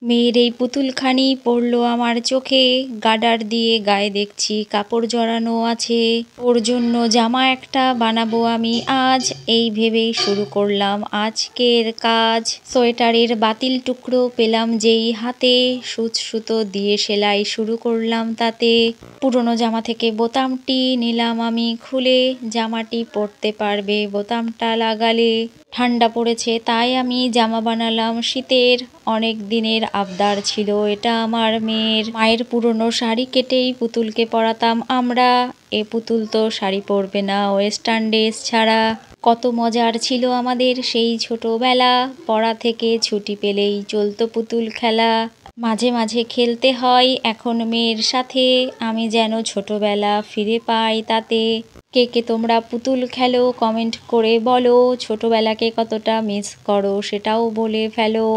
মেয়ের এই পুতুলখানি পড়লো আমার চোখে, গার্ডার দিয়ে গায়ে দেখছি কাপড় জড়ানো আছে। ওর জন্য জামা একটা বানাবো আমি আজ, এই ভেবেই শুরু করলাম আজকের কাজ। সোয়েটারের বাতিল টুকরো পেলাম যেই হাতে, সুচ সুতো দিয়ে সেলাই শুরু করলাম তাতে। পুরনো জামা থেকে বোতামটি নিলাম আমি খুলে, জামাটি পরতে পারবে বোতামটা লাগালে। ঠান্ডা পড়েছে তাই আমি জামা বানালাম শীতের, অনেক দিনের আবদার ছিল এটা আমার মেয়ের। মায়ের পুরনো শাড়ি কেটেই পুতুলকে পরাতাম আমরা, এ পুতুল তো শাড়ি পরবে না ওয়েস্টার্ন ড্রেস ছাড়া। কত মজার ছিল আমাদের সেই ছোটবেলা, পড়া থেকে ছুটি পেলেই চলতো পুতুল খেলা। মাঝে মাঝে খেলতে হয় এখন মেয়ের সাথে, আমি যেন ছোটবেলা ফিরে পাই তাতে। কে কে তোমরা পুতুল খেলো কমেন্ট করে বলো, ছোটবেলাকে কতটা মিস করো সেটাও বলে ফেলো।